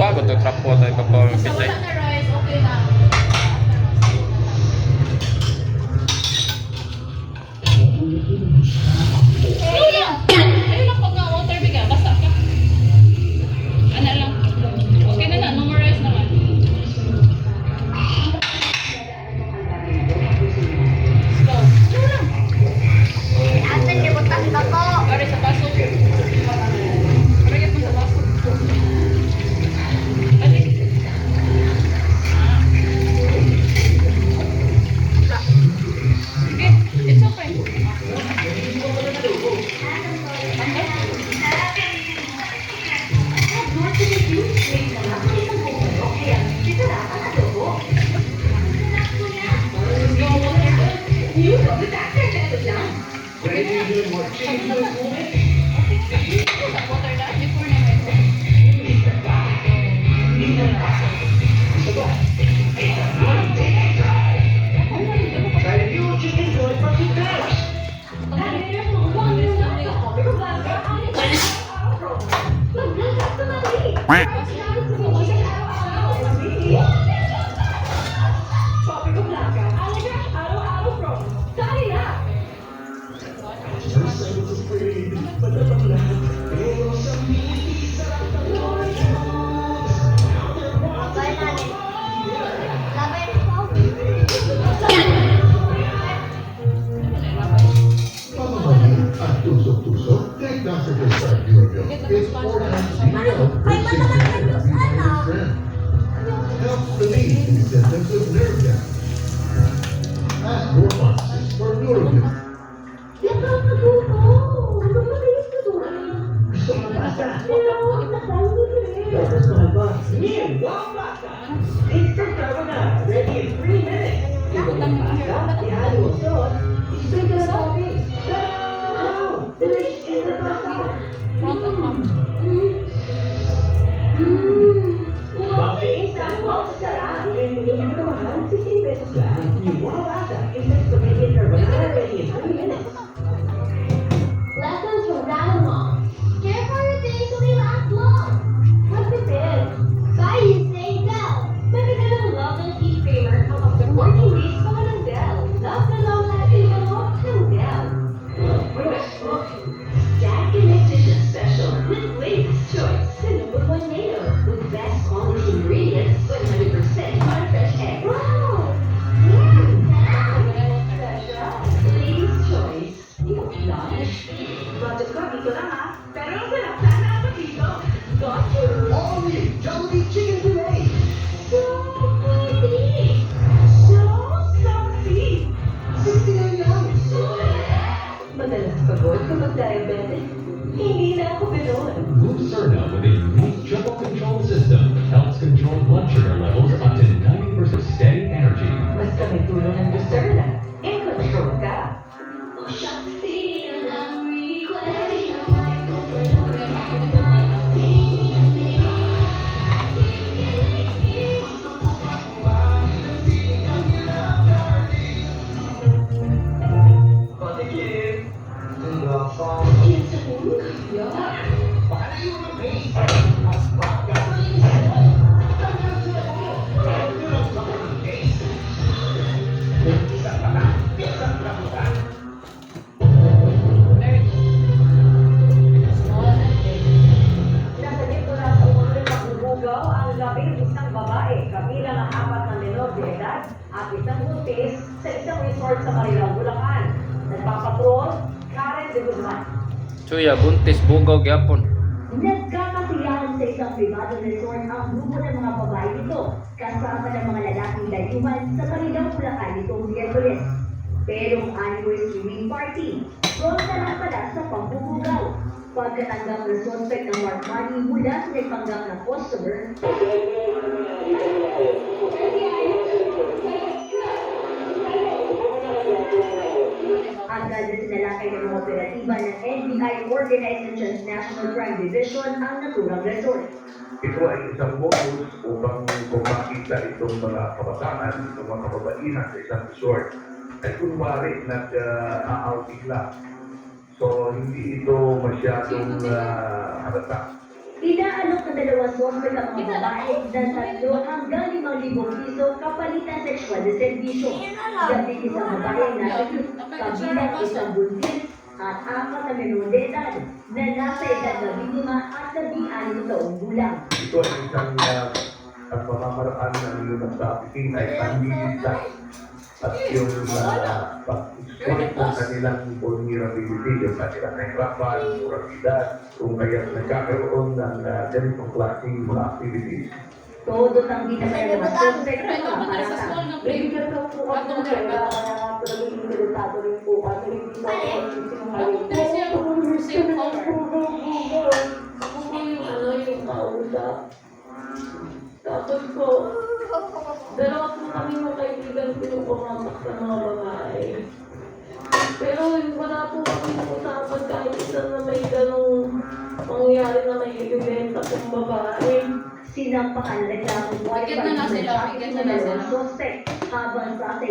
Bago to trapo tayo pagpapalapit Basta ay. wala na rice, okay na. Ayun lang pag water biga, basta ka. Ano lang. Okay na na, no more rice naman. Let's go. Ano lang. Ate, libutan ka ko. Pare sa baso. Pare yan mo sa baso. Balik. Okay, it's okay. Water na, before na may Bye, Nani. Labay mo. Pamamahin at tusok-tusok kay Dr. Prescribed Durability. It's 4 times CL Ay, matagal ka Diyos, anak. Helps relieve the symptoms of nerve damage. Ask your pharmacist for Durability. Yan ka ang naguto. Ano ba kayo sa tuwa? Gusto mo basa? Pero, nakal mo rin. Tapos mga ba? Instant carbonara, ready in 3 minutes. Nakutang pa. Ihalo ang sauce, spray ka sa topping. Wow! Delicious in the pasta. Front of mom. Bakit instant wow sa sarap? Hindi mo naman, 16 pesos lang. Yung wow basa, instant spaghetti carbonara, ready in 3 minutes. Lessons from Grandma Mom. Care for your things so they last long. Magpipid. Buy and stay Dell. Bibigyan ng Love and Tea Creamer kapag 14 days pa ka ng Dell. Love na long lasting ka mo ng Dell. Dad Connect Dishes Special with latest choice. The #1 NATO with best quality ingredients, 100% non-fresh egg. Wow! Yeah! Special. Ladies' choice. Yung lunch. Budget ko dito lang ha. Pero ang sarap sana ako dito. Got you. All new Jollibee Chicken Puree. So pretty. So sexy. 69 lang. Madalas pagod kapag diabetic. Hindi na ako ganoon. Lucerna with a unique triple control system helps control blood sugar levels up to 90% steady energy. Basta may tulong ng Lucerna, in control ka. Very good. Small and big. Nasa dito na sa ulo ng pagbubugaw ang 11 babae, kabilang ang 4 na menor de edad at isang buntis sa isang resort sa Marilao, Bulacan. Nagpapatrol, Karen de Guzman. Chuya, buntis, bugaw, gyapon. Nagkakasiyahan sa isang privadong resort ang grupo ng mga babae nito kasama ng mga lalaking layuman sa Marilao, Bulacan nitong Miyerkules. Pero ang anniversary swimming party, pronta na lang pala sa pambubugaw. Pagkatanggap ng suspect ng mark money mula sa nagpanggap na customer, agad na sinalakay ng mga operatiba ng NBI Organized and Transnational Crime Division ang naturang resort. Ito ay isang bonus upang kung makita itong mga kabataan, itong mga kababaihan sa isang resort, ay kunwari nag-outing lang. So, hindi ito masyadong halata Inaalok ng dalawang suspect ang mga babae ng 3 hanggang 5,000 piso kapalitan sexual na serbisyo. Gabi isang babae na kabilang isang buntis at 4 na menor de edad na nasa edad na 5 at 16 taong gulang. Ito ay isang at pamamaraan ng lunas sa apiting ay panliligtas at yung pag-exploit ng kanilang vulnerability, yung kanilang nahirapan, moralidad, kung kaya nagkakaroon ng ganitong klaseng mga activities. Todo ang binabayan ng mga suspect Pero ikaw para ba sa sa school ng Bibigyan daw po ako ng pera, kaya talagang interesado rin po kasi hindi po ako sinungaling. Same color. Ako po yung yung kausap. Tapos po, dalawa po kami mga kaibigan ko yung pumamak sa mga babae. Pero wala po kami usapan kahit isa na may ganong mangyari na may ibenta kong babae. Sinampakan na reklamong Bigyan na nga sila, bigyan na nga sila. suspect habang sa